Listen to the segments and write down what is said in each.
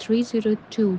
302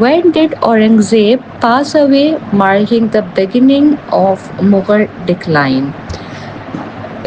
When did Aurangzeb pass away, marking the beginning of Mughal decline?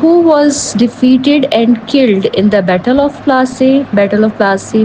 Who was defeated and killed in the Battle of Plassey? Battle of Plassey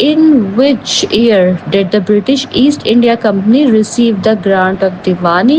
In which year did the British East India Company receive the grant of Diwani?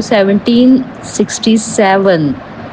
1767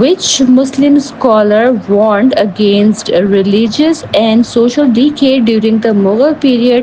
Which Muslim scholar warned against religious and social decay during the Mughal period?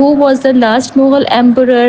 Who was the last Mughal emperor?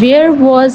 Where was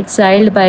exiled by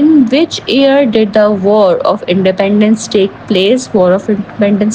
In which year did the War of Independence take place? War of Independence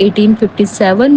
1857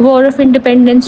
War of Independence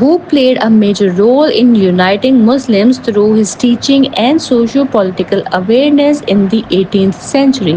Who played a major role in uniting Muslims through his teaching and socio-political awareness in the 18th century?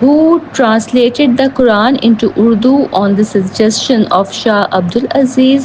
Who translated the Quran into Urdu on the suggestion of Shah Abdul Aziz?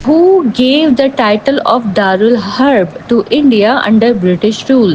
Who gave the title of Darul Harb to India under British rule?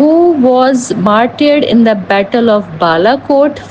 Who was martyred in the Battle of Balakot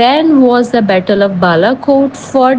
When was the Battle of Balakot fought?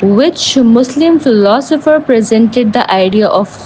Which Muslim philosopher presented the idea of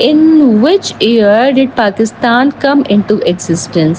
In which year did Pakistan come into existence?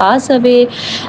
pass away?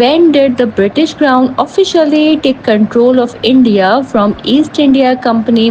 When did the British Crown officially take control of India from East India Company?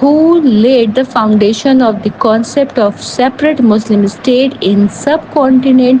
Who laid the foundation of the concept of separate Muslim state in subcontinent?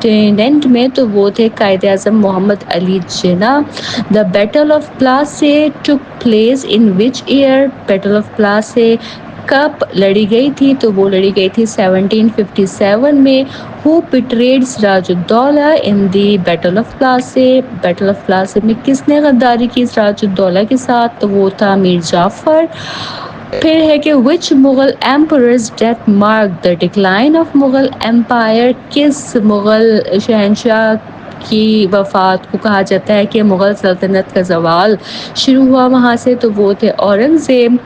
Lieutenant میں تو وہ تھے Quaid Azam Muhammad Ali Jinnah. The battle of Plassey took place in which year? Battle of Plassey کب لڑی گئی تھی؟ تو وہ لڑی گئی تھی 1757 میں. Who betrayed Siraj ud Daulah in the battle of Plassey? Battle of Plassey میں کس نے غداری کی سراج الدولہ کے ساتھ؟ تو وہ تھا میر جعفر. پھر ہے کہ which Mughal emperor's death mark the decline of Mughal empire? کس مغل شہنشاہ کی وفات کو کہا جاتا ہے کہ مغل سلطنت کا زوال شروع ہوا وہاں سے؟ تو وہ تھے Aurangzeb.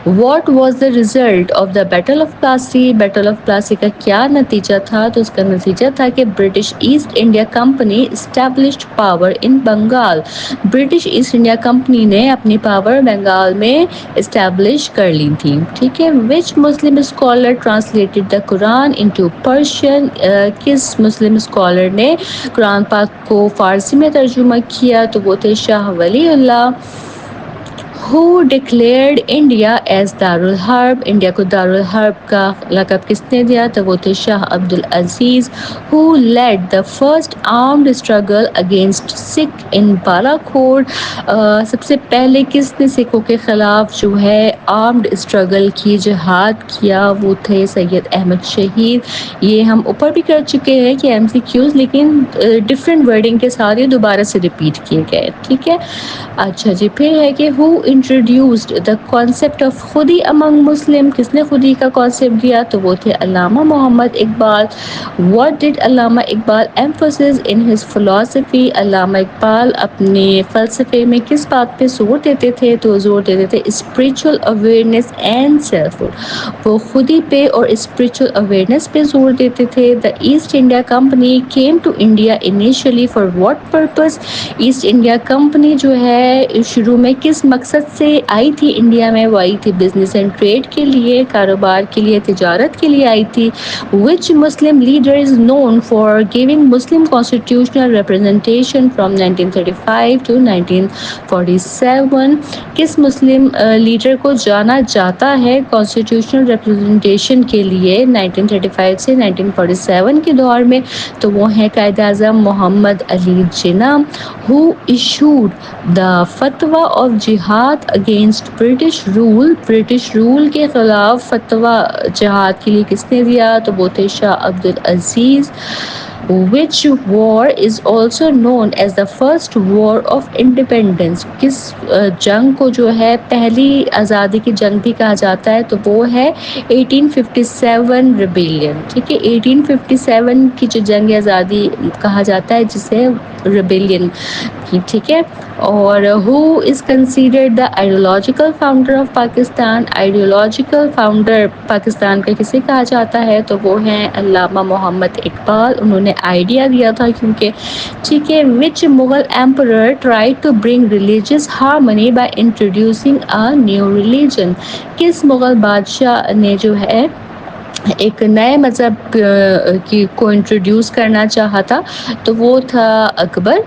What was the result of the battle of Plassey? Battle of Plassey کا کیا نتیجہ تھا؟ تو اس کا نتیجہ تھا کہ British East India Company established power in Bengal. British East India Company نے اپنی پاور بنگال میں اسٹیبلش کر لی تھی. ٹھیک ہے. وچ مسلم اسکالر ٹرانسلیٹڈ دا قرآن انٹو پرشین؟ کس مسلم اسکالر نے قرآن پاک کو فارسی میں ترجمہ کیا؟ تو وہ تھے Shah Wali Ullah. Who declared India as دارالحرب؟ انڈیا کو دارالحرب کا لقب کس نے دیا؟ تو وہ تھے شاہ عبد العزیز. Who led the first armed struggle against Sikh in Balakot? سب سے پہلے کس نے سکھوں کے خلاف جو ہے آرمڈ اسٹرگل کی، جہاد کیا؟ وہ تھے سید احمد شہید. یہ ہم اوپر بھی کر چکے ہیں کہ ایم سی کیوز، لیکن ڈفرینٹ ورڈنگ کے ساتھ یہ دوبارہ سے ریپیٹ کیے گئے. ٹھیک ہے. اچھا جی. پھر ہے کہ who introduced the concept of خودی among Muslim؟ کس نے خودی کا کانسیپٹ دیا؟ تو وہ تھے علامہ محمد Iqbal. What did Allama Iqbal emphasize in his philosophy؟ علامہ اقبال اپنے فلسفے میں کس بات پہ زور دیتے تھے؟ تو زور دیتے تھے spiritual awareness and selfhood. وہ خودی پہ اور spiritual awareness پہ زور دیتے تھے. The East India Company came to India initially for what purpose؟ Asset India company جو ہے شروع میں کس مقصد سے آئی تھی انڈیا میں؟ وہ آئی تھی بزنس اینڈ ٹریڈ کے لیے، کاروبار کے لیے، تجارت کے لیے آئی تھی. Which Muslim leader is known for giving Muslim constitutional representation from 1935 to 1947؟ کس مسلم لیڈر کو جانا جاتا ہے کانسٹیٹیوشنل ریپرزنٹیشن کے لیے 1935 سے 1947 کے دور میں؟ تو وہ ہیں قائد اعظم محمد علی جناح. Who issued the فتویٰ آف جہاد against British rule? British rule کے خلاف فتویٰ جہاد کے لیے کس نے دیا؟ تو وہ تھے شاہ عبد العزیز. Which war is also known as the first war of independence؟ کس جنگ کو جو ہے پہلی آزادی کی جنگ بھی کہا جاتا ہے؟ تو وہ ہے 1857 ریبیلین. ٹھیک ہے. 1857 کی جو جنگ آزادی کہا جاتا ہے جسے ریبیلین کی. ٹھیک ہے. اور who is considered the ideological founder of Pakistan? Ideological founder Pakistan کا کسے کہا جاتا ہے؟ تو وہ ہیں علامہ محمد اقبال. انہوں نے آئیڈیا دیا تھا کیونکہ. ٹھیک ہے. which Mughal emperor tried to bring religious harmony by introducing a new religion؟ کس مغل بادشاہ نے جو ہے ایک نئے مذہب کو انٹروڈیوس کرنا چاہا تھا؟ تو وہ تھا اکبر.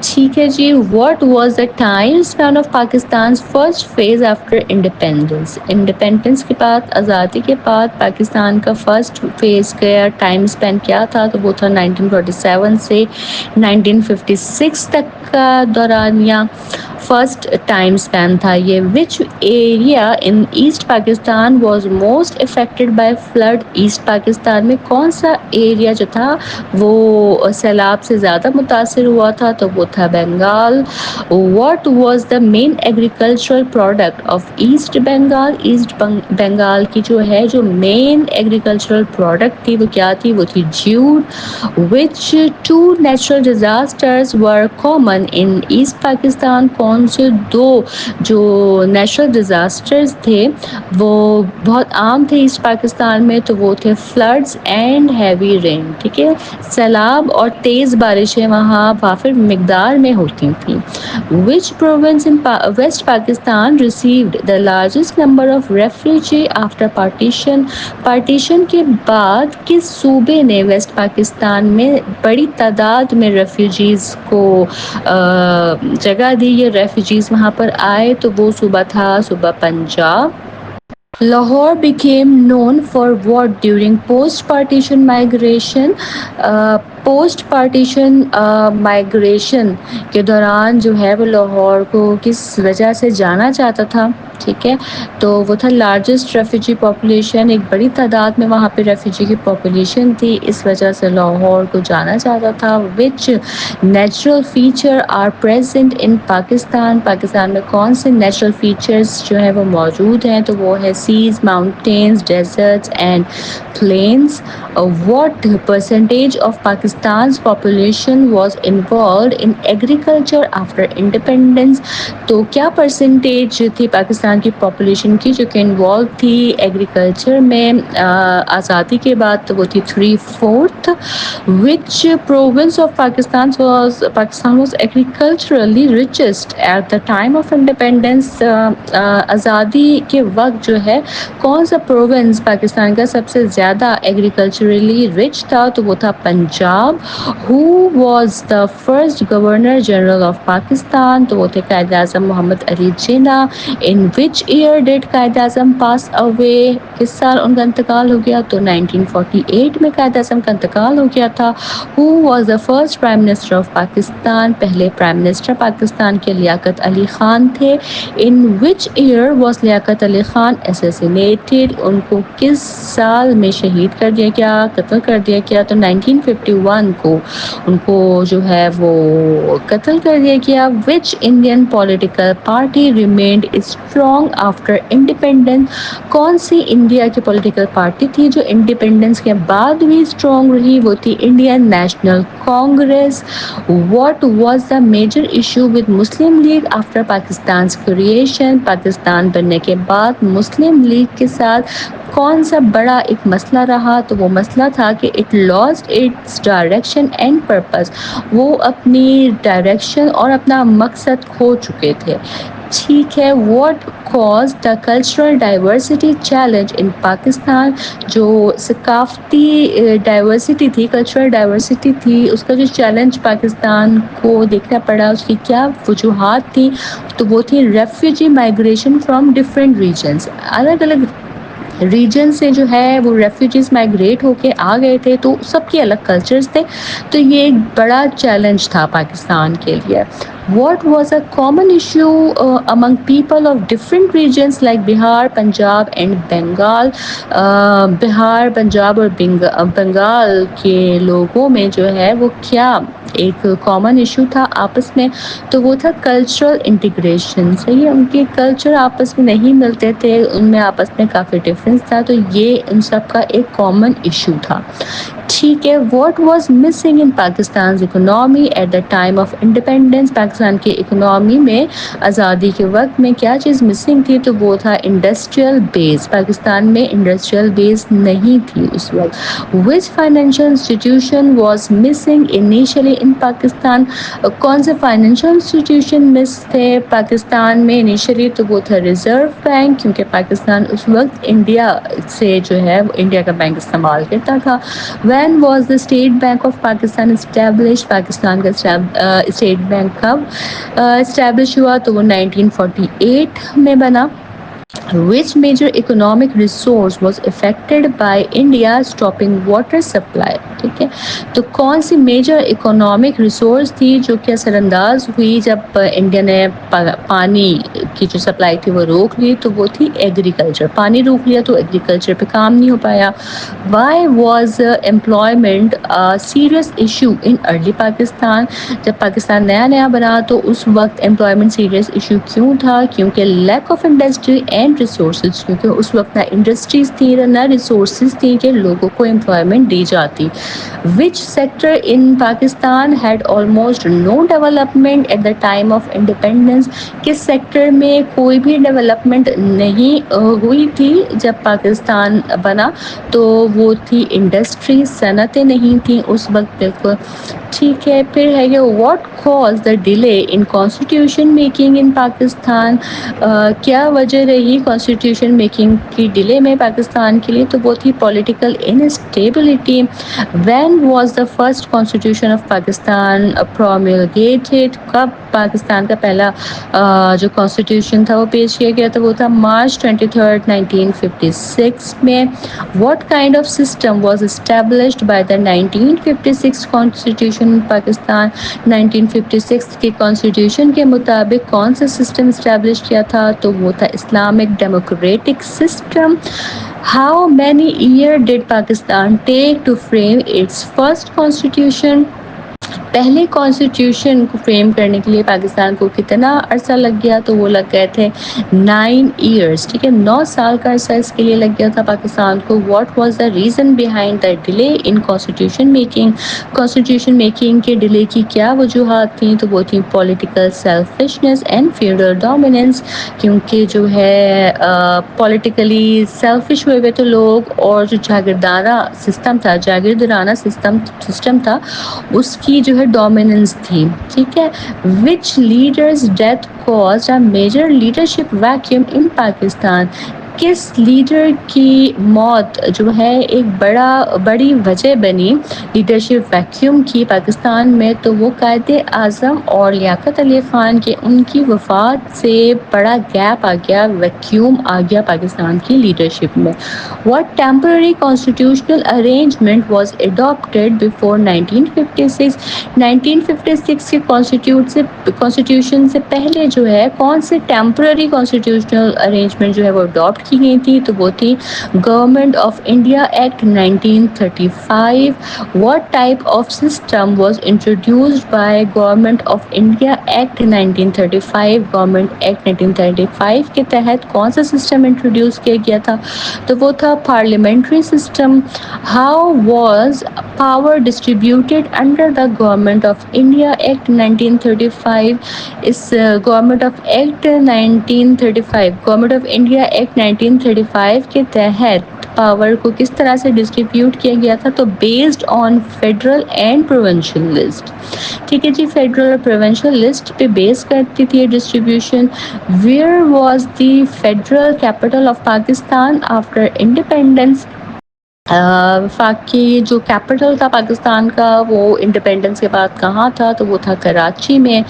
ٹھیک ہے جی. What was the time span of Pakistan first phase after independence? Independence کے بعد، آزادی کے بعد پاکستان کا فرسٹ فیز کا ٹائم اسپین کیا تھا؟ تو وہ تھا 1947 سے 1956 تک کا دورانیہ فرسٹ ٹائم اسپین تھا یہ. Which area in East Pakistan was most affected by flood? East Pakistan میں کون سا ایریا جو تھا وہ سیلاب سے زیادہ متاثر ہوا تھا؟ تو وہ تھا Bengal. What was the main agricultural product of East Bengal? East Bengal کی جو ہے جو مین ایگریکلچرل پروڈکٹ تھی وہ کیا تھی؟ وہ تھی jute. Which two natural disasters were common in East Pakistan? کون سے دو جو نیچرل ڈیزاسٹرز تھے وہ بہت عام تھے ایسٹ پاکستان میں؟ تو وہ تھے فلڈز اینڈ ہیوی رین. ٹھیک ہے. سیلاب اور تیز بارشیں وہاں وافر مقدار میں ہوتی تھیں. Which province in West Pakistan received the largest number of refugee after partition? Partition کے بعد کس صوبے نے ویسٹ پاکستان میں بڑی تعداد میں ریفیوجیز کو جگہ دی؟ یہ ریفیوجیز وہاں پر آئے تو وہ صوبہ تھا صوبہ Punjab. Lahore became known for what during post-partition migration. post-partition migration کے دوران جو ہے وہ لاہور کو کس وجہ سے جانا جاتا تھا؟ ٹھیک ہے، تو وہ تھا لارجسٹ ریفیوجی پاپولیشن، ایک بڑی تعداد میں وہاں پہ ریفیوجی کی پاپولیشن تھی، اس وجہ سے لاہور کو جانا جاتا تھا. Which natural feature are present in Pakistan, Pakistan میں کون سے نیچرل فیچرز جو ہیں وہ موجود ہیں؟ تو وہ ہے seas, mountains, deserts and plains. What percentage of Pakistan's population was involved in agriculture after independence؟ تو کیا پرسنٹیج تھی پاکستان کی پاپولیشن کی جو کہ انوالو تھی ایگریکلچر میں آزادی کے بعد؟ تو وہ تھی 3/4. Which province of Pakistan was agriculturally richest at the time of independence؟ آزادی کے وقت جو ہے کون سا پروونس پاکستان کا سب سے زیادہ ایگریکلچرلی رچ تھا؟ تو وہ تھا Punjab. Who was the first governor general of Pakistan؟ تو وہ تھے قائد اعظم محمد علی جناح. In which year did Quaid Azam pass away؟ کس سال ان کا انتقال ہو گیا؟ تو 1948 میں قائد اعظم کا انتقال ہو گیا تھا. Who was the first prime minister of Pakistan؟ پہلے پرائم منسٹر پاکستان کے لیاقت علی خان تھے. In which year was Liaquat Ali Khan assassinated؟ ان کو کس سال میں شہید کر دیا گیا، قتل کر دیا گیا؟ تو 1951 کو ان کو جو ہے وہ قتل کر دیا گیا. Which Indian political party remained strong after independence؟ کون سی انڈیا کی پولیٹیکل پارٹی تھی جو انڈیپینڈنس کے بعد بھی اسٹرانگ رہی؟ وہ تھی Indian national Congress. What was the major issue with Muslim League after Pakistan's creation؟ Pakistan بننے کے بعد مسلم لیگ کے ساتھ کون سا بڑا ایک مسئلہ رہا؟ تو وہ مسئلہ تھا کہ it lost its direction and purpose, وہ اپنی ڈائریکشن اور اپنا مقصد کھو چکے تھے. ٹھیک ہے. What cause the cultural diversity challenge ان پاکستان؟ جو ثقافتی ڈائیورسٹی تھی، کلچرل ڈائیورسٹی تھی، اس کا جو چیلنج پاکستان کو دیکھنا پڑا، اس کی کیا وجوہات تھی؟ تو وہ تھی refugee migration from different regions. الگ الگ ریجن سے جو ہے وہ ریفیوجیز مائگریٹ ہو کے آ گئے تھے، تو سب کے الگ کلچرز تھے، تو یہ ایک بڑا چیلنج تھا پاکستان کے لیے. What was a common issue among people of different regions like Bihar, Punjab and Bengal? Bihar, Punjab اور بنگال کے لوگوں میں جو ہے وہ کیا ایک کامن ایشو تھا آپس میں؟ تو وہ تھا کلچرل انٹیگریشن. صحیح ہے، ان کے کلچر آپس میں نہیں ملتے تھے، ان میں آپس میں کافی ڈفرینس تھا، تو یہ ان سب کا ایک کامن ایشو تھا. ٹھیک ہے. What was missing in Pakistan economy at the time of independence? Pakistan کی اکنامی میں آزادی کے وقت میں کیا چیز مسنگ تھی؟ تو وہ تھا انڈسٹریل بیس. پاکستان میں انڈسٹریل بیس نہیں تھی اس وقت. Which financial institution was missing initially in Pakistan? کون سے فائنینشیل انسٹیٹیوشن مس تھے پاکستان میں انیشلی؟ تو وہ تھا ریزرو بینک، کیونکہ پاکستان اس وقت انڈیا سے جو ہے انڈیا کا بینک استعمال کرتا تھا. When was the State Bank of Pakistan established؟ Pakistan کا اسٹیٹ بینک کب اسٹیبلش ہوا؟ تو وہ 1948 میں بنا. Which major economic resource was affected by India stopping water supply؟ ٹھیک ہے، تو کون سی میجر اکنامک ریسورس تھی جو کہ اثر انداز ہوئی جب انڈیا نے پانی کی جو سپلائی تھی وہ روک لی؟ تو وہ تھی ایگریکلچر. پانی روک لیا تو ایگریکلچر پہ کام نہیں ہو پایا. Y was employment serious issue in early Pakistan? جب پاکستان نیا نیا بنا تو اس وقت امپلائمنٹ سیریس ایشو کیوں تھا؟ کیونکہ lack of industry and resources, کیونکہ اس وقت نہ انڈسٹریز تھی نہ ریسورسز تھی کہ لوگوں کو امپلائمنٹ دی جاتی. Which sector in Pakistan had almost no development at the time of independence? کس سیکٹر میں کوئی بھی ڈیولپمنٹ نہیں ہوئی تھی جب پاکستان بنا؟ تو وہ تھی انڈسٹری، صنعتیں نہیں تھیں اس وقت بالکل. ٹھیک ہے. پھر ہے کہ what cause the delay in constitution making in Pakistan? کیا وجہ رہی رہی کانسٹیٹیوشن میکنگ کی ڈیلے میں پاکستان کے لیے، تو وہ تھی political instability. When was the first constitution of Pakistan promulgated? کب پاکستان کا پہلا جو کانسٹیٹیوشن تھا وہ پیش کیا گیا تھا؟ وہ تھا مارچ 23 1956 میں. What kind of system was established by the 1956 constitution Pakistan? 1956 کے کانسٹیٹیوشن کے مطابق کون سا سسٹم اسٹیبلش کیا تھا؟ تو وہ تھا Islamic democratic system. How many year did Pakistan take to frame its first constitution? پہلے کانسٹیٹیوشن کو فریم کرنے کے لیے پاکستان کو کتنا عرصہ لگ گیا؟ تو وہ لگ گئے تھے 9 ایئرس. ٹھیک ہے، 9 سال کا عرصہ اس کے لیے لگ گیا تھا پاکستان کو. What was the reason behind the delay in constitution making? Constitution making کے ڈیلے کی کیا وجوہات تھیں؟ تو وہ تھیں political selfishness and feudal dominance. کیونکہ جو ہے پولیٹیکلی سیلفش ہوئے تو لوگ، اور جو جاگیردارہ سسٹم تھا، جاگیردارانہ سسٹم تھا، اس کی جو ہے ڈومیننس تھی. ٹھیک ہے. وچ لیڈرز ڈیتھ کازڈ اے میجر لیڈرشپ ویکیوم ان پاکستان؟ کس لیڈر کی موت جو ہے ایک بڑی وجہ بنی لیڈرشپ ویکیوم کی پاکستان میں؟ تو وہ قائد اعظم اور لیاقت علی خان کے، ان کی وفات سے بڑا گیپ آ گیا، ویکیوم آ گیا پاکستان کی لیڈرشپ میں. What temporary constitutional arrangement was adopted before 1956? 1956 کے کانسٹیٹیوشن سے پہلے جو ہے کون سے ٹیمپرری کانسٹیٹیوشنل ارینجمنٹ جو ہے وہ اڈاپٹ کی گئی تھی؟ تو وہ تھی government of India act 1935. What type of system was introduced by government of India act 1935؟ Government act 1935 کے تحت کون سا سسٹم انٹروڈیوس کیا گیا تھا؟ تو وہ تھا parliamentary system. How was power distributed under the government of India act 1935؟ اس گورنمنٹ آف انڈیا ایکٹ 1935 کے تحت پاور کو کس طرح سے ڈسٹریبیوٹ کیا گیا تھا؟ تو based on federal and provincial list. ٹھیک ہے جی، فیڈرل اور پروونشل لسٹ پہ بیس کرتی تھی یہ distribution. Where was the federal capital of Pakistan after independence? وفاقی جو کیپٹل تھا پاکستان کا وہ انڈیپینڈنس کے بعد کہاں تھا؟ تو وہ تھا کراچی میں.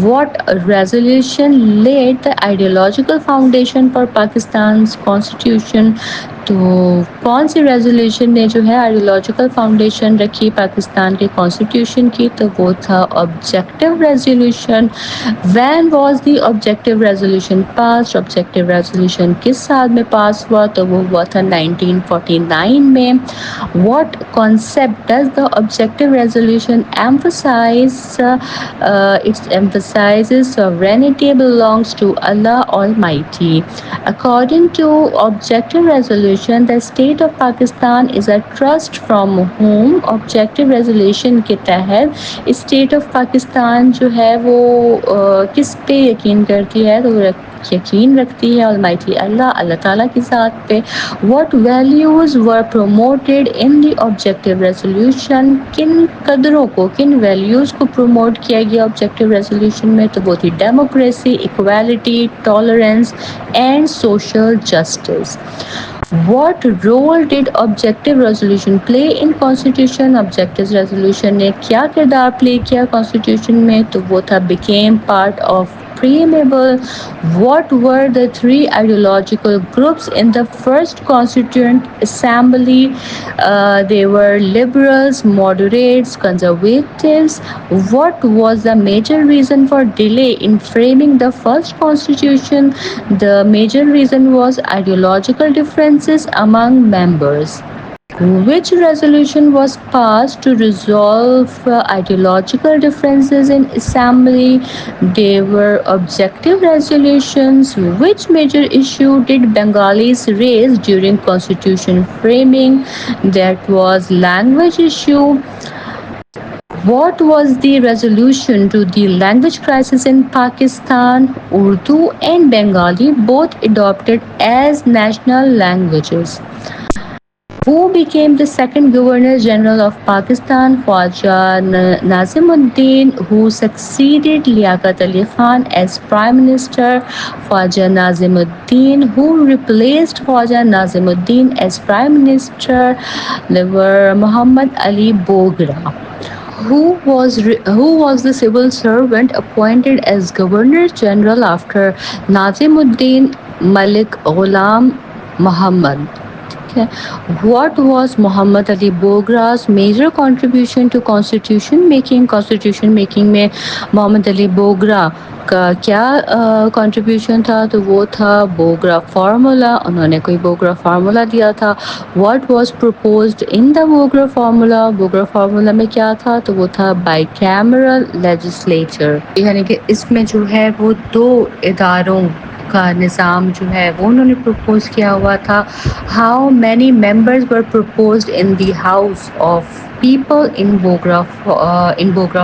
What resolution lead the ideological foundation for Pakistan constitution? تو کون سی ریزولوشن نے جو ہے آئیڈیولوجیکل فاؤنڈیشن رکھی پاکستان کے کانسٹیٹیوشن کی؟ تو وہ تھا objective resolution. When was the objective resolution pass? Objective resolution کس سال میں پاس ہوا؟ تو وہ ہوا تھا 1949 میں. What concept does the objective resolution emphasize? Its emphasizes sovereignty belongs to Allah Almighty. According to Objective Resolution, the state of Pakistan is a trust from whom? Objective Resolution کے تحت اسٹیٹ آف پاکستان جو ہے وہ کس پہ یقین کرتی ہے؟ تو یقین رکھتی ہے Almighty اللہ تعالیٰ کی ذات پہ. What values were promoted in the Objective Resolution? کن قدروں کو، کن ویلیوز کو پروموٹ کیا گیا آبجیکٹیو ریزولوشن میں؟ تو وہ تھی democracy, equality, tolerance and social justice. What role did Objective Resolution play in Constitution? Objective Resolution نے کیا کردار پلے کیا کانسٹیٹیوشن میں؟ تو وہ تھا became part of preamble. What were the three ideological groups in the first Constituent Assembly? They were liberals, moderates, conservatives. What was the major reason for delay in framing the first Constitution? The major reason was ideological differences among members. Which resolution was passed to resolve ideological differences in assembly? They were objective resolutions. Which major issue did Bengalis raise during constitution framing? That was language issue. What was the resolution to the language crisis in Pakistan? Urdu and Bengali both adopted as national languages. Who became the second Governor General of Pakistan, Khwaja Nazimuddin, who succeeded Liaquat Ali Khan as Prime Minister. Khwaja Nazimuddin, who replaced Khwaja Nazimuddin as Prime Minister, they were Muhammad Ali Bogra, who was the civil servant appointed as Governor General after Nazimuddin Malik Ghulam Muhammad. Okay. What was Muhammad Ali Bogra's major contribution to constitution making? Constitution making میں محمد علی بوگرا کا کیا contribution تھا؟ تو وہ تھا Bogra formula. انہوں نے کوئی بوگرا فارمولا دیا تھا. What was proposed in the Bogra formula? Bogra formula میں کیا تھا؟ تو وہ تھا بائی کیمرل لیجسلیچر، یعنی کہ اس میں جو ہے وہ دو اداروں کا نظام جو ہے وہ انہوں نے پروپوز کیا ہوا تھا. How many members were proposed in the house of people in Bogra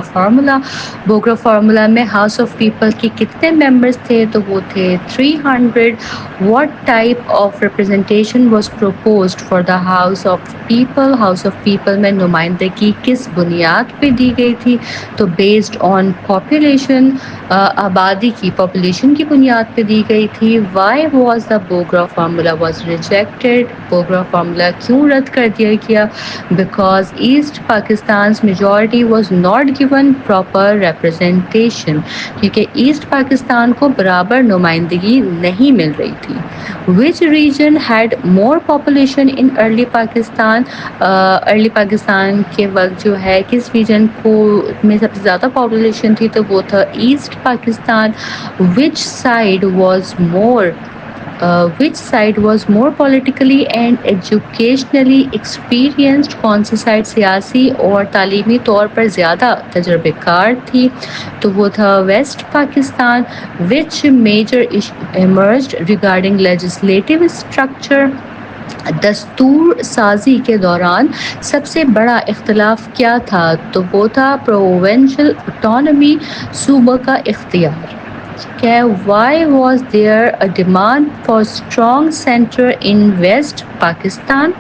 formula. Bogra formula میں ہاؤس آف پیپل کے کتنے ممبرز تھے؟ تو وہ تھے 300. What type of representation was proposed for the house of people? House of people میں نمائندگی کس بنیاد پہ دی گئی تھی؟ تو بیسڈ آن پاپولیشن، آبادی کی پاپولیشن کی بنیاد پہ دی گئی تھی. Why was the Bogra formula was rejected? Bogra formula کیوں رد کر دیا گیا؟ Because East Pakistan's majority was not given proper representation، کیونکہ ایسٹ پاکستان کو برابر نمائندگی نہیں مل رہی تھی. which region had more population in early Pakistan? Early Pakistan کے وقت جو ہے کس ریجن کو میں سب سے زیادہ پاپولیشن تھی؟ تو وہ تھا East Pakistan. which side was more politically and educationally experienced؟ کون سی سائڈ سیاسی اور تعلیمی طور پر زیادہ تجربہ کار تھی؟ تو وہ تھا West Pakistan. which major issue emerged regarding legislative structure؟ دستور سازی کے دوران سب سے بڑا اختلاف کیا تھا؟ تو وہ تھا پروونشل اٹانومی، صوبہ کا اختیار. Why was there a demand for strong centre in West Pakistan?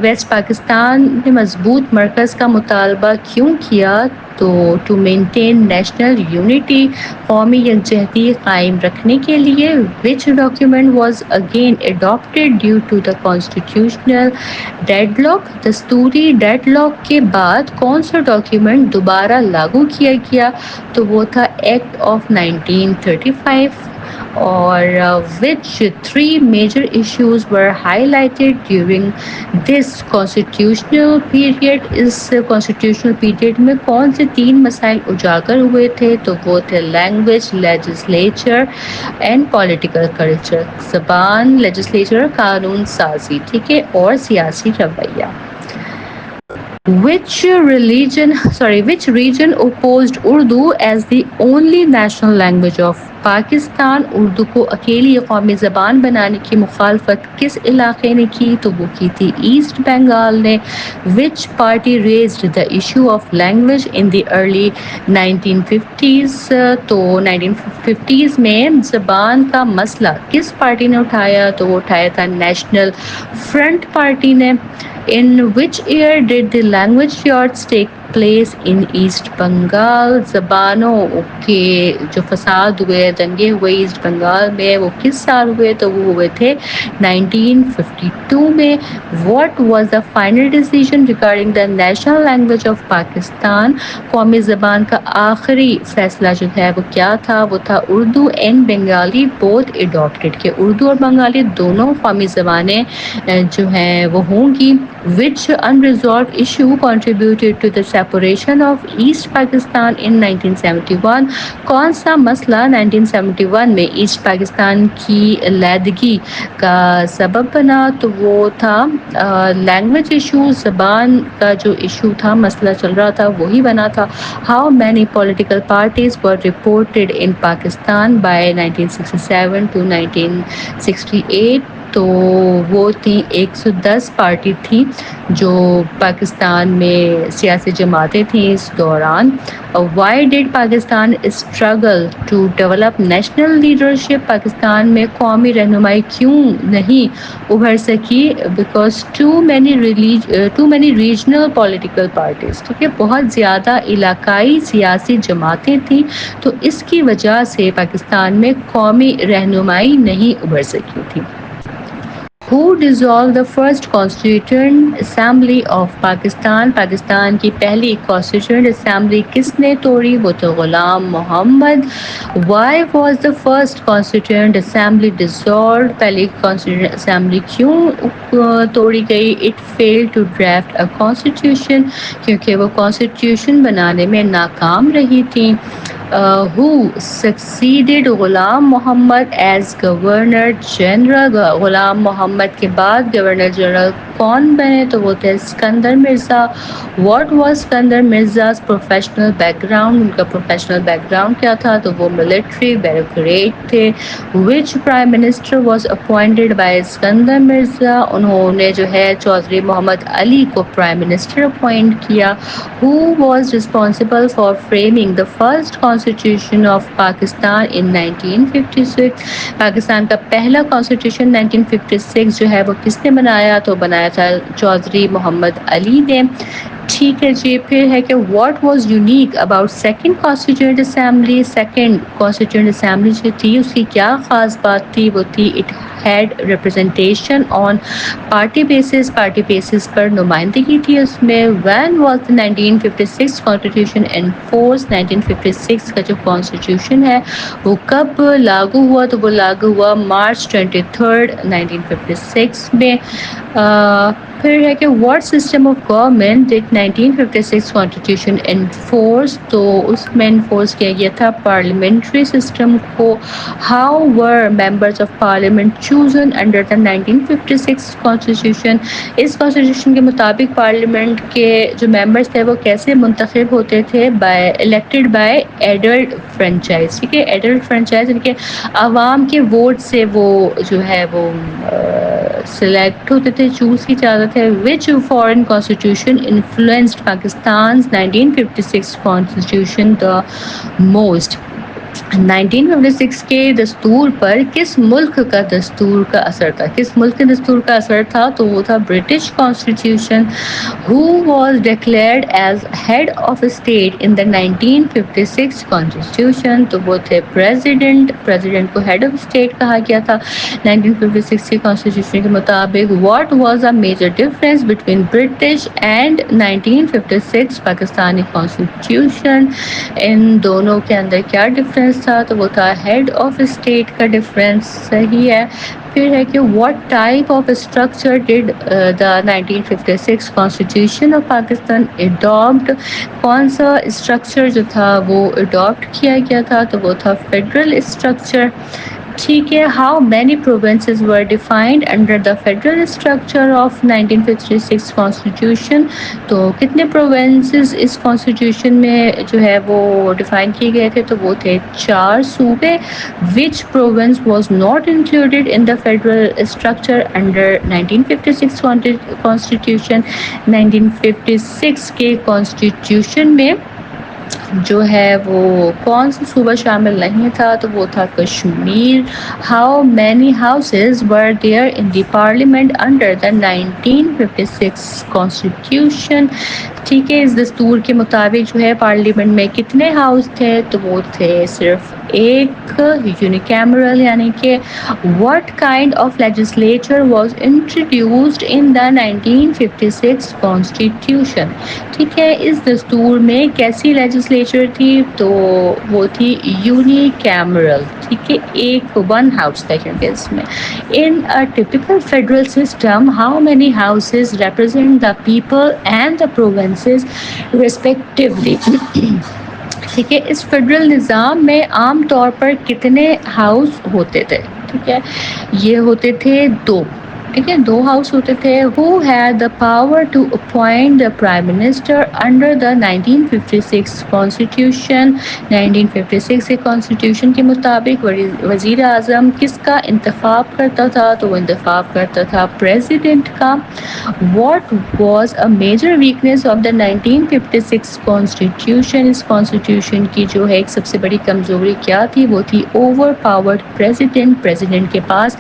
West Pakistan نے مضبوط مرکز کا مطالبہ کیوں کیا؟ تو ٹو مینٹین نیشنل یونٹی، قومی یکجہتی قائم رکھنے کے لیے. Which document was again adopted due to the constitutional deadlock? دستوری ڈیڈ لاک کے بعد کون سا ڈاکیومنٹ دوبارہ لاگو کیا گیا؟ تو وہ تھا ایکٹ آف 1935. اور which three major issues were highlighted during this constitutional period؟ Us constitutional period میں کون سے تین مسائل اجاگر ہوئے تھے؟ تو وہ تھے language, legislature and political culture. زبان، لیجسلیچر، قانون سازی، ٹھیک ہے، اور سیاسی رویہ. Which region opposed Urdu as the only national language of Pakistan? Urdu کو اکیلی قومی زبان بنانے کی مخالفت کس علاقے نے کی؟ تو وہ کی تھی ایسٹ بنگال نے. which party raised the issue of language in the early 1950s؟ تو 1950s میں زبان کا مسئلہ کس پارٹی نے اٹھایا؟ تو وہ اٹھایا تھا نیشنل فرنٹ پارٹی نے. In which year did the language riots take place in East Bengal؟ زبانوں کے جو فساد ہوئے، دنگے ہوئے ایسٹ بنگال میں، وہ کس سال ہوئے؟ تو وہ ہوئے تھے 1952 میں. What was the final decision regarding the national language of Pakistan؟ قومی زبان کا آخری فیصلہ جو ہے وہ کیا تھا؟ وہ تھا Urdu and Bengali both adopted, کہ اردو اور بنگالی دونوں قومی زبانیں جو ہیں وہ ہوں گی. which unresolved issue contributed to the separation of East Pakistan in 1971؟ کون سا مسئلہ 1971 میں ایسٹ پاکستان کی علیحدگی کا سبب بنا؟ تو وہ تھا لینگویج ایشو، زبان کا جو ایشو تھا، مسئلہ چل رہا تھا، وہی بنا تھا. How many political parties were reported in Pakistan by 1967 to 1968؟ تو وہ تھیں 110 پارٹی تھیں جو پاکستان میں سیاسی جماعتیں تھیں اس دوران. Why did Pakistan struggle to develop national leadership? Pakistan میں قومی رہنمائی کیوں نہیں ابھر سکی؟ Because too many regional political parties. ٹھیک ہے، بہت زیادہ علاقائی سیاسی جماعتیں تھیں، تو اس کی وجہ سے پاکستان میں قومی رہنمائی نہیں ابھر سکی تھی. Who dissolved the first Constituent Assembly of Pakistan? Pakistan کی پہلی Constituent Assembly کس نے توڑی؟ وہ تو غلام محمد. Why was the first Constituent Assembly dissolved? پہلی Constituent Assembly کیوں توڑی گئی؟ It failed to draft a constitution. کیونکہ وہ Constitution بنانے میں ناکام رہی تھیں. Who succeeded Ghulam Muhammad as Governor General؟ Ghulam محمد کے بعد گورنر جنرل کون بنے؟ تو وہ تھے Iskandar Mirza. What was Iskandar مرزا's professional background؟ ان کا پروفیشنل بیک گراؤنڈ کیا تھا؟ تو وہ ملٹری بیوروکریٹ تھے. Which prime minister was appointed by Iskandar Mirza? انہوں نے جو ہے چودھری محمد علی کو پرائم منسٹر اپوائنٹ کیا. Who was responsible for framing the first constitution of Pakistan in 1956؟ Pakistan کا پہلا کانسٹیٹیوشن 1956 جو ہے وہ کس نے بنایا؟ تو بنایا تھا چودھری محمد علی نے. ٹھیک ہے جی. پھر ہے کہ what was unique about second constituent assembly? Second constituent assembly جو تھی اس کی کیا خاص بات تھی؟ وہ تھی it had representation on party basis. Party basis پر نمائندگی تھی اس میں. When was the 1956 constitution in force? 1956 کا جو کانسٹیٹیوشن ہے وہ کب لاگو ہوا؟ تو وہ لاگو ہوا مارچ 23 1956 میں. پھر ہے کہ what system of government did 1956 constitution enforce? تو اس میں انفورس کیا گیا تھا پارلیمنٹری سسٹم کو. How were members of parliament chosen under the 1956 constitution? اس کانسٹیٹیوشن کے مطابق پارلیمنٹ کے جو ممبرز تھے وہ کیسے منتخب ہوتے تھے؟ Elected by adult franchise. ٹھیک ہے، ایڈلٹ فرنچائز یعنی کہ عوام کے ووٹ سے وہ جو ہے وہ سلیکٹ ہوتے تھے، چوز کی جاتے تھے. Which foreign constitution influenced Pakistan 1956 constitution the most? 1956 کے دستور پر کس ملک کا دستور کا اثر تھا؟ کس ملک کے دستور کا اثر تھا؟ تو وہ تھا British constitution. Who was declared as head of state in the 1956 constitution؟ تو وہ تھے پریزیڈنٹ. پریزیڈنٹ کو ہیڈ آف اسٹیٹ کہا گیا تھا 1956 کی کانسٹیٹیوشن کے مطابق. What was a major difference between British and 1956 Pakistani constitution? ان دونوں کے اندر کیا ڈفرینس تھا؟ تو وہ تھا ہیڈ آف اسٹیٹ کا ڈفرینس. صحیح ہے. پھر ہے کہ what type of structure did the 1956 constitution of Pakistan adopt? کون سا اسٹرکچر جو تھا وہ اڈاپٹ کیا گیا تھا؟ تو وہ تھا فیڈرل اسٹرکچر. ٹھیک ہے. How many provinces were defined under the federal structure of 1956 constitution? تو کتنے پروونسز اس کانسٹیٹیوشن میں جو ہے وہ ڈیفائن کیے گئے تھے؟ تو وہ تھے 4 صوبے. Which province was not included in the federal structure under 1956 constitution? 1956 کے کانسٹیٹیوشن میں جو ہے وہ کون سا صوبہ شامل نہیں تھا؟ تو وہ تھا Kashmir. How many houses were there in the parliament under the 1956 constitution? ٹھیک ہے. اس دستور کے مطابق جو ہے پارلیمنٹ میں کتنے ہاؤس تھے؟ تو وہ تھے صرف ایک، یونیکیمرل. یعنی کہ what kind of legislature was introduced in the 1956 constitution? ٹھیک ہے. اس دستور میں کیسی لیجسلیچر تھی؟ تو وہ تھی یونیکیمرل. ٹھیک ہے، ایک ون ہاؤس تھا کیونکہ اس میں. ان a typical federal system how many houses represent the people and the provinces respectively؟ ٹھیک ہے. اس فیڈرل نظام میں عام طور پر کتنے ہاؤس ہوتے تھے؟ ٹھیک ہے، یہ ہوتے تھے 2. ٹھیک ہے. دو ہاؤس ہوتے تھے. Who had the power to appoint the prime minister under the 1956 constitution. 1956 کے کانسٹیٹیوشن کے مطابق وزیر اعظم کس کا انتخاب کرتا تھا؟ تو وہ انتخاب کرتا تھا پریزیڈنٹ کا. What was a major weakness of the 1956 constitution? اس کانسٹیٹیوشن کی جو ہے ایک سب سے بڑی کمزوری کیا تھی؟ وہ تھی اوور پاورڈ پریزیڈنٹ. پریزیڈنٹ کے پاس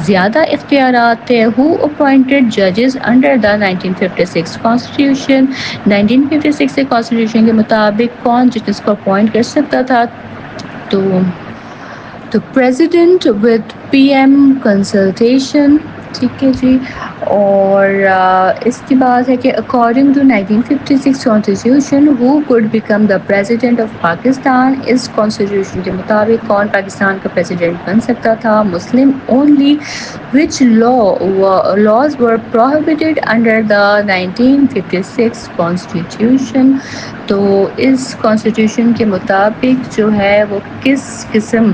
زیادہ اختیارات تھے. ہو اپوائنٹڈ ججز انڈر دا 1956 کانسٹیٹیوشن؟ 1956 کے کانسٹیٹیوشن کے مطابق کون ججز کو اپوائنٹ کر سکتا تھا؟ تو پریزیڈنٹ ود پی ایم کنسلٹیشن. ٹھیک ہے جی. اور اس کی بات ہے کہ according to 1956 constitution who could become the president of Pakistan? اس کانسٹیٹیوشن کے مطابق کون پاکستان کا پریزیڈنٹ بن سکتا تھا؟ Muslim only. Which laws were prohibited under the 1956 constitution? تو اس کانسٹیٹیوشن کے مطابق جو ہے وہ کس قسم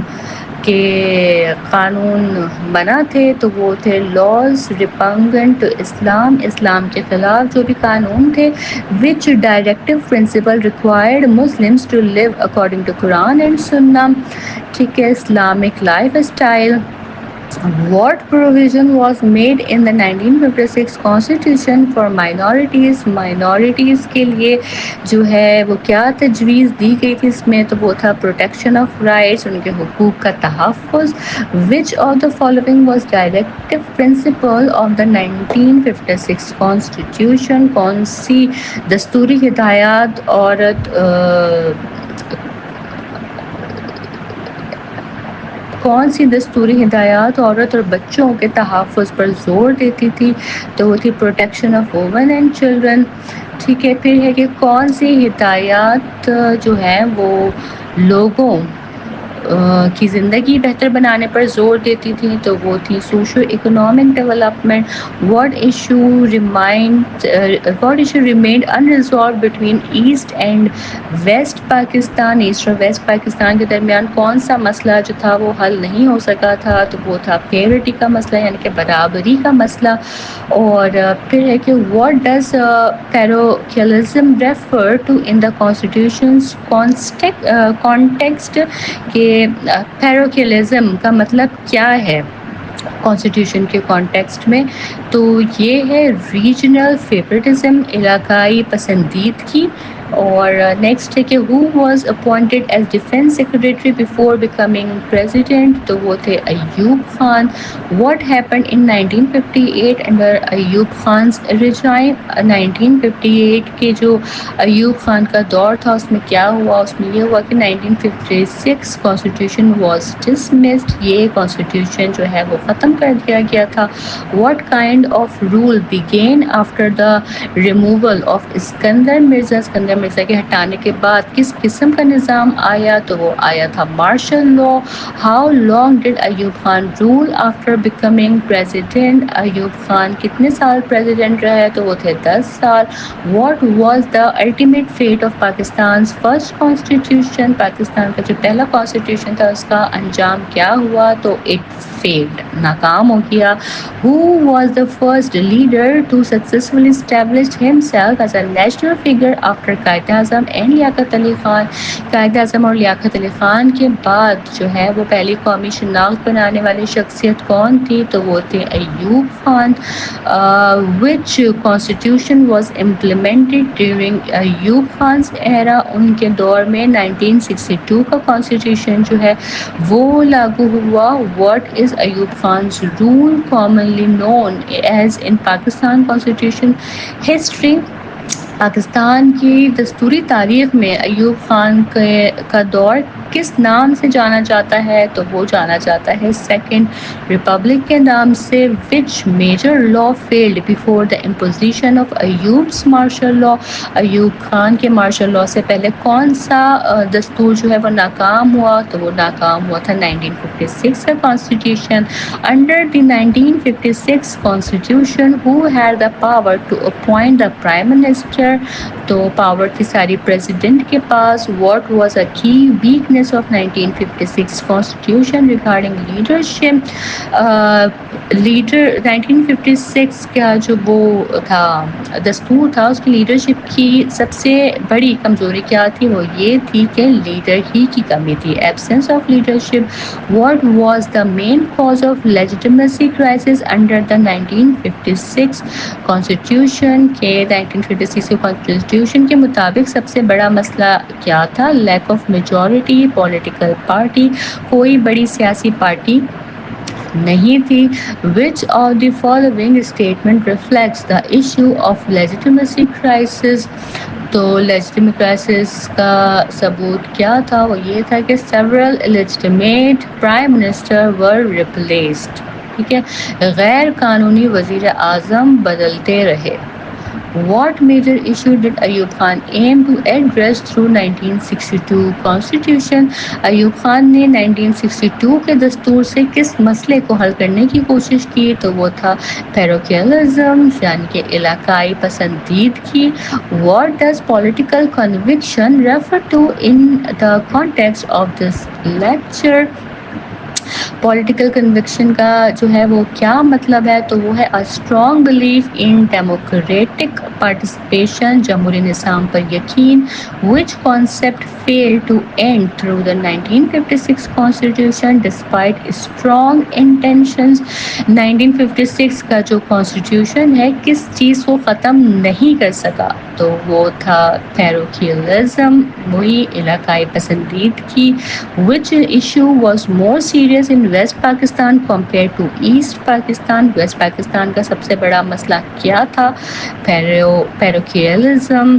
کے قانون بنا تھے؟ تو وہ تھے لاز ریپگننٹ اسلام. اسلام کے خلاف جو بھی قانون تھے. which directive principle required Muslims to live according to Quran and Sunnah. ٹھیک ہے. Islamic life style. What provision was made in the 1956 Constitution for minorities? Minorities کے لیے جو ہے وہ کیا تجویز دی گئی تھی اس میں؟ تو وہ تھا protection of rights، ان کے حقوق کا تحفظ. Which of the following was directive principle of the 1956 Constitution؟ کون سی دستوری ہدایات عورت اور بچوں کے تحفظ پر زور دیتی تھی؟ تو وہ تھی protection of women and children. ٹھیک ہے. پھر ہے کہ کون سی ہدایات جو ہیں وہ لوگوں کی زندگی بہتر بنانے پر زور دیتی تھی؟ تو وہ تھی socio economic development. What issue remained unresolved between East and West Pakistan? East اور ویسٹ پاکستان کے درمیان کون سا مسئلہ جو تھا وہ حل نہیں ہو سکا تھا؟ تو وہ تھا پیورٹی کا مسئلہ، یعنی کہ برابری کا مسئلہ. اور پھر ہے کہ what does parochialism refer to in the constitution's context? کہ پیروکیلزم کا مطلب کیا ہے کانسٹیٹیوشن کے کانٹیکسٹ میں؟ تو یہ ہے ریجنل فیورٹزم، علاقائی پسندیدگی. اور نیکسٹ ہے کہ who was appointed as defence secretary before becoming president? تو وہ تھے Ayub Khan. What happened in 1958 under Ayub Khan's regime؟ 1958 کے جو ایوب خان کا دور تھا اس میں کیا ہوا؟ اس میں یہ ہوا کہ 1956 کانسٹیٹیوشن واز ڈسمسڈ. یہ کانسٹیٹیوشن جو ہے وہ ختم کر دیا گیا تھا. What kind of rule begin after the removal of Iskandar Mirza? Iskandar Mirza کے ہٹانے کے بعد کس قسم کا نظام آیا؟ تو وہ آیا تھا martial law. How long did Ayub Khan rule after becoming president? Ayub Khan کتنے سال پریزیڈنٹ رہے؟ تو وہ تھے 10 سال. What was the ultimate fate of Pakistan first constitution? Pakistan کا جو پہلا کانسٹیٹیوشن تھا اس کا انجام کیا ہوا؟ تو اٹ فیلڈ، ناکام ہو گیا. Who was the first leader to successfully establish himself as a national figure after Quaid Azam and Liaquat Ali Khan? Quaid Azam اور لیاقت علی خان کے بعد جو ہے وہ پہلی قومی شناخت بنانے والی شخصیت کون تھی؟ تو وہ تھے Ayub Khan. which constitution was implemented during Ayub خان's era؟ ان کے دور میں 1962 کا کانسٹیٹیوشن جو ہے وہ لاگو ہوا. what is Ayub خان's rule commonly known as in Pakistan Constitution history؟ Pakistan کی دستوری تاریخ میں ایوب خان کا دور کس نام سے جانا جاتا ہے؟ تو وہ جانا جاتا ہے سیکنڈ ریپبلک کے نام سے. Which major law field before the imposition of Ayub's martial law? Ayub Khan کے مارشل لا سے پہلے کون سا دستور جو ہے وہ ناکام ہوا؟ تو وہ ناکام ہوا تھا 1956 کا constitution. Under the 1956 constitution who had the power to appoint the prime minister? تو پاور تھی ساری پریزیڈنٹ کے پاس. What was a key weakness fairness of 1956 constitution regarding leadership. Leader 1956 کا جو وہ تھا دستور تھا، اس کی لیڈرشپ کی سب سے بڑی کمزوری کیا تھی؟ وہ یہ تھی کہ لیڈر ہی کی کمی تھی، absence of leadership. What was the main cause of legitimacy crisis under the 1956 constitution کے 1956 کانسٹیٹیوشن کے مطابق سب سے بڑا مسئلہ کیا تھا؟ Lack of majority political party, کوئی بڑی سیاسی پارٹی نہیں تھی. Which of the following statement reflects the issue of legitimacy crisis؟ تو legitimate crisis کا ثبوت کیا تھا؟ وہ یہ تھا کہ several illegitimate prime minister were replaced. ٹھیک ہے، غیر قانونی وزیر اعظم بدلتے رہے. What major issue did Ayub Khan aim to address through 1962 Constitution؟ Ayub Khan نے 1962 کے دستور سے کس مسئلے کو حل کرنے کی کوشش کی؟ تو وہ تھا پیروکیلزم، یعنی کہ علاقائی پسندیدگی. What does political conviction refer to in the context of this lecture؟ Political conviction کا جو ہے وہ کیا مطلب ہے؟ تو وہ ہے a strong belief in democratic participation، جمہوری نظام پر یقین. which concept failed to end through the 1956 constitution despite strong intentions؟ 1956 کا جو کانسٹیٹیوشن ہے کس چیز کو ختم نہیں کر سکا؟ تو وہ تھا پیروکیلزم، وہی علاقائی پسندیدگی. which issue was more serious in West Pakistan compare to East Pakistan? West Pakistan کا سب سے بڑا مسئلہ کیا تھا؟ پیروکیلزم،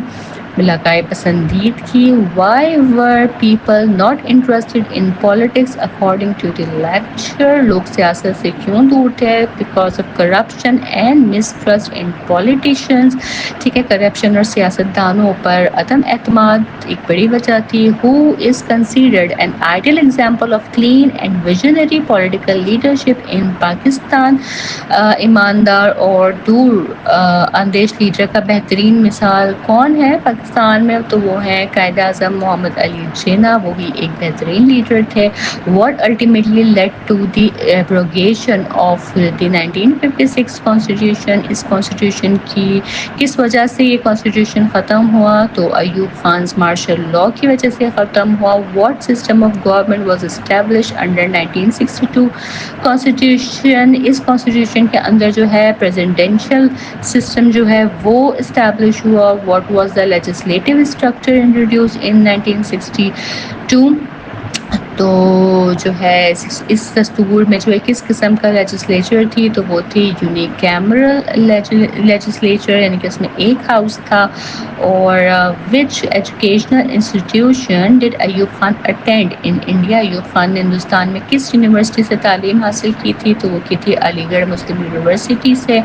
علاقائی پسندیدگی. Why were people not interested in politics according to the lecture? لوگ سیاست سے کیوں دور تھے؟ Because of corruption and mistrust in politicians. ٹھیک ہے، کرپشن اور سیاست دانوں پر عدم اعتماد ایک بڑی وجہ تھی. Who is considered an ideal example of clean and visionary political leadership in Pakistan? ایماندار اور دور اندیش لیڈر کا بہترین مثال کون ہے پاکستان میں؟ تو وہ ہیں قائد اعظم محمد علی جناح، وہ بھی ایک بہترین لیڈر تھے. What ultimately led to the abrogation of the 1956 constitution? اس کانسٹیٹیوشن کی کس وجہ سے یہ کانسٹیٹیوشن ختم ہوا؟ تو ایوب خانز مارشل لاء کی وجہ سے ختم ہوا. What system of government was establish under 1962 constitution? اس کانسٹیٹیوشن کے اندر جو ہے پریزیڈنشل سسٹم جو ہے وہ اسٹیبلش ہوا. What was the legislative structure introduce in 1962؟ تو جو ہے اس دستور میں جو ہے کس قسم کا لیجسلیچر تھی؟ تو وہ تھی یونیکیمرل لیجسلیچر، یعنی کہ اس میں ایک ہاؤس تھا. اور which educational institution did Ayub Khan attend in India? Ayub Khan نے ہندوستان میں کس یونیورسٹی سے تعلیم حاصل کی تھی؟ تو وہ کی تھی علی گڑھ مسلم یونیورسٹی سے.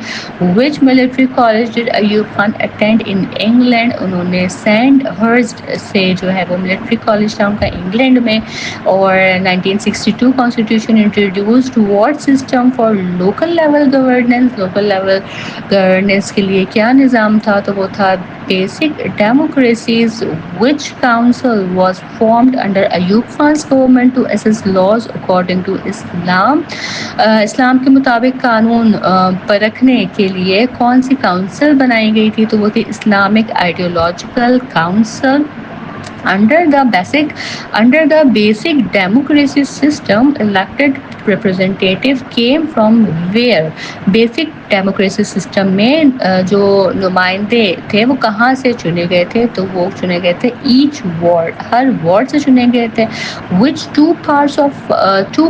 Which military college did Ayub Khan attend in England? انہوں نے سینڈ ہرسٹ سے جو ہے وہ ملٹری کالج تھا ان کا انگلینڈ میں. اور 1962 constitution introduced what system for local level governance? Local level governance کے لیے کیا نظام تھا؟ تو وہ تھا basic democracies. Which council was formed under Ayub Khan's government to assess laws according to Islam? اسلام کے مطابق قانون پرکھنے کے لیے کون سی کاؤنسل بنائی گئی تھی؟ تو وہ تھی Islamic ideological council. Under the basic democracy system, elected representative came from where؟ Basic democracy system میں جو نمائندے تھے وہ کہاں سے چنے گئے تھے؟ تو وہ چنے گئے تھے ایچ وارڈ، ہر وارڈ سے چنے گئے تھے. which two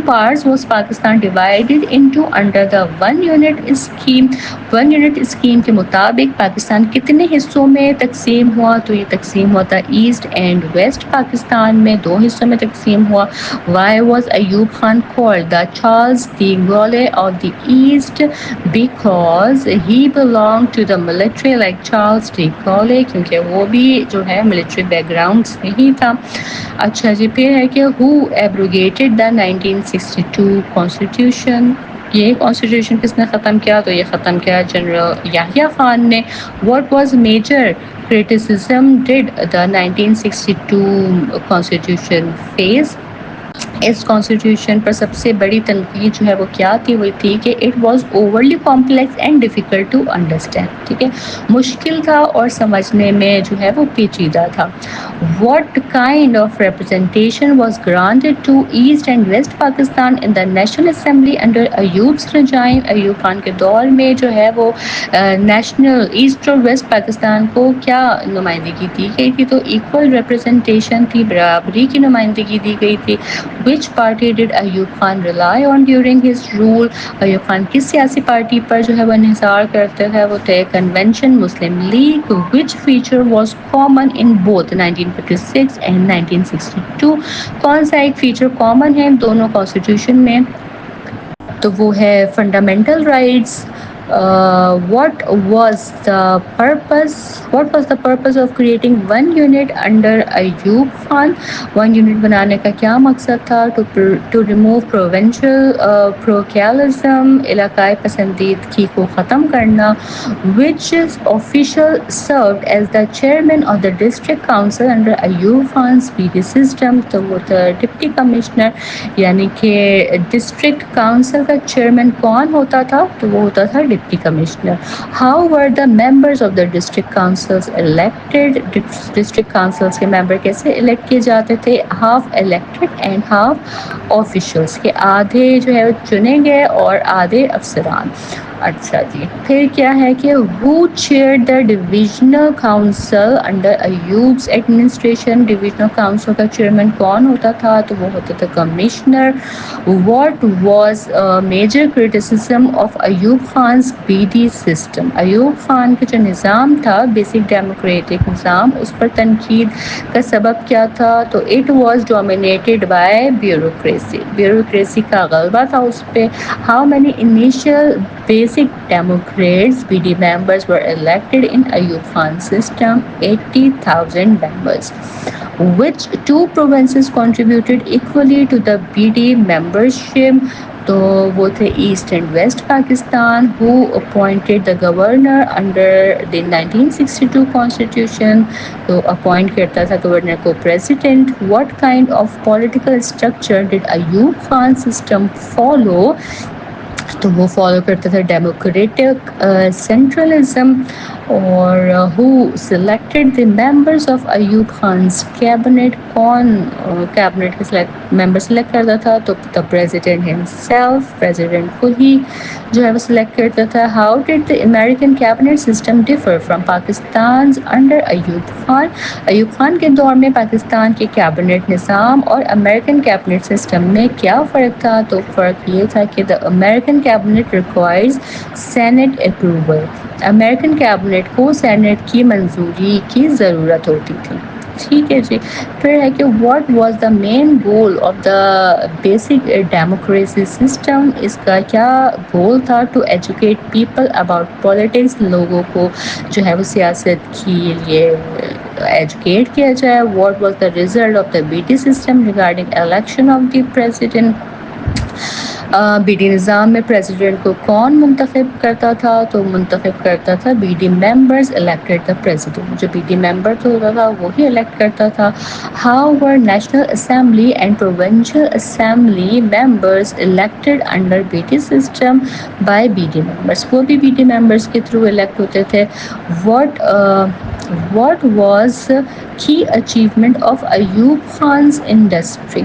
parts was Pakistan divided into under the one unit scheme؟ One unit scheme کے مطابق پاکستان کتنے حصوں میں تقسیم ہوا؟ تو یہ تقسیم ہوا تھا ایسٹ اینڈ ویسٹ پاکستان میں، دو حصوں میں تقسیم ہوا. Y was Ayub Khan called the Charles de Gaulle of the East؟ because he belonged to the military like Charles de Gaulle، کیونکہ وہ بھی جو ہے ملٹری بیک گراؤنڈ سے ہی تھا. اچھا جی، پھر ہے کہ who abrogated the 1962 constitution؟ یہ کانسٹیٹیوشن کس نے ختم کیا؟ تو یہ ختم کیا جنرل یحییٰ خان نے. What was major criticism did the 1962 constitution face. اس کانسٹیٹیوشن پر سب سے بڑی تنقید جو ہے وہ کیا تھی، وہ تھی کہ it was overly complex and difficult to understand. ٹھیک ہے، مشکل تھا اور سمجھنے میں جو ہے وہ پیچیدہ تھا. What kind of representation was granted to East and West Pakistan in the National Assembly under Ayub's regime. Ayub Khan کے دور میں جو ہے وہ نیشنل ایسٹ اور ویسٹ پاکستان کو کیا نمائندگی دی گئی تھی؟ تو ایکول ریپرزینٹیشن تھی، برابری کی نمائندگی دی گئی تھی. Which party did Ayub Khan rely on during his rule? Ayub Khan کس سیاسی پارٹی پر جو ہے وہ انحصار کرتے ہیں؟ وہ تھے convention Muslim league. Which feature was common in both 1956 and 1962? کون سا ایک فیچر کامن ہے دونوں کانسٹیٹیوشن میں؟ تو وہ ہے fundamental rights. What was the purpose of creating one unit under Ayub Khan? One unit بنانے کا کیا مقصد تھا؟ To remove provincial parochialism, علاقائی پسندیدگی کو ختم کرنا. Which official served as the chairman of the district council under Ayub Khan's BD system? تو وہ تھا ڈپٹی کمشنر، یعنی کہ ڈسٹرکٹ کاؤنسل کا چیئرمین کون ہوتا تھا؟ تو وہ ہوتا تھا deputy commissioner. How were the members of the district councils elected? District councils کے ممبر کیسے الیکٹ کیے جاتے تھے؟ half elected and half officials، کہ آدھے جو ہے چنے گئے اور آدھے افسران. اچھا جی، پھر کیا ہے کہ who chaired the divisional council under Ayub's administration? Divisional council کا چیئرمین کون ہوتا تھا؟ تو وہ ہوتا تھا commissioner. What was a major criticism of Ayub Khan's BD system? Ayub Khan کا جو نظام تھا بیسک ڈیموکریٹک نظام، اس پر تنقید کا سبب کیا تھا؟ تو it was dominated by bureaucracy. Bureaucracy کا غلبہ تھا اس پہ. How many initial basic Democrats BD members were elected in Ayub Khan's system? 80,000 members. Which two provinces contributed equally to the BD membership? تو وہ تھے East and West Pakistan. Who appointed the governor under the 1962 constitution? تو appoint کرتا تھا governor کو president. What kind of political structure did Ayub Khan system follow? تو وہ follow کرتا تھا ڈیموکریٹک سینٹرلزم. اور who selected the members of Ayub Khan's cabinet? کون کیبنٹ کے ممبر سلیکٹ کرتا تھا؟ تو the president himself، president کو ہی جو ہے وہ سلیکٹ کرتا تھا. How did the American cabinet system differ from Pakistan's under Ayub Khan? Ayub Khan کے دور میں پاکستان کے کیبنٹ نظام اور امریکن کیبنٹ سسٹم میں کیا فرق تھا؟ تو فرق یہ تھا کہ the American cabinet requires Senate approval. American cabinet کو سینٹ کی منظوری کی ضرورت ہوتی تھی. ٹھیک ہے جی. پھر ہے کہ what was the main goal of the basic democracy system? اس کا کیا گول تھا؟ To educate people about politics, لوگوں کو جو ہے وہ سیاست کے لیے ایجوکیٹ کیا جائے. What was the result of the B T system regarding election of the president? B D نظام میں پریزیڈنٹ کو کون منتخب کرتا تھا؟ تو منتخب کرتا تھا B D members elected the president. جو بی ڈی ممبر ہوتا تھا وہی الیکٹ کرتا تھا. How were national assembly and provincial assembly members elected under B D system? By B D members, وہ بھی بی ڈی ممبرس کے تھرو الیکٹ ہوتے تھے. واٹ واز کی اچیومنٹ آف ایوب خانز انڈسٹری؟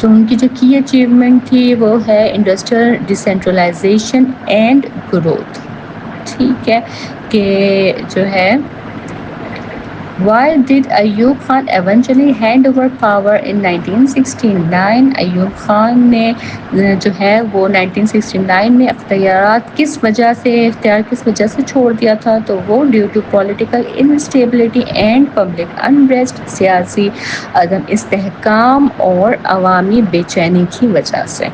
تو ان کی جو کی اچیومنٹ تھی وہ ہے انڈسٹریل ڈیسینٹرلائزیشن اینڈ گروتھ. ٹھیک ہے، کہ جو ہے Why did Ayub Khan eventually hand over power in 1969? Ayub Khan نے جو ہے وہ 1969 میں اختیار کس وجہ سے چھوڑ دیا تھا؟ تو وہ due to political instability and public unrest, سیاسی عدم استحکام اور عوامی بے چینی کی وجہ سے.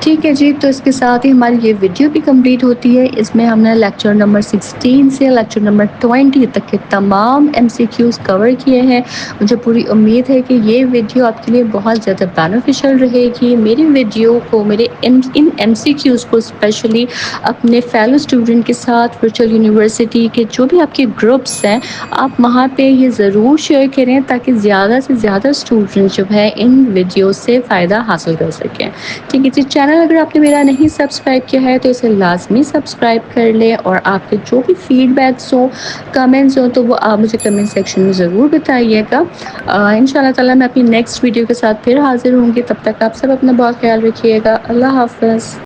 ٹھیک ہے جی، تو اس کے ساتھ ہی ہماری یہ ویڈیو بھی کمپلیٹ ہوتی ہے. اس میں ہم نے لیکچر نمبر 16 سے لیکچر نمبر 20 تک کے تمام MCQs کور کیے ہیں. مجھے پوری امید ہے کہ یہ ویڈیو آپ کے لیے بہت زیادہ بینیفیشیل رہے گی. میری ویڈیو کو، میرے ان MCQs کو اسپیشلی اپنے فیلو اسٹوڈنٹ کے ساتھ ورچوئل یونیورسٹی کے جو بھی آپ کے گروپس ہیں، آپ وہاں پہ یہ ضرور شیئر کریں تاکہ زیادہ سے زیادہ اسٹوڈنٹ جو ہے ان ویڈیو سے فائدہ حاصل کر سکیں. ٹھیک ہے جی، چینل اگر آپ نے میرا نہیں سبسکرائب کیا ہے تو اسے لازمی سبسکرائب کر لیں، اور آپ کے جو بھی فیڈ بیکس ہوں، کمنٹس ہوں، تو وہ آپ مجھے کمنٹ سیکشن میں ضرور بتائیے گا. ان شاء اللہ تعالیٰ میں اپنی نیکسٹ ویڈیو کے ساتھ پھر حاضر ہوں گی. تب تک آپ سب اپنا بہت خیال رکھیے گا. اللہ حافظ.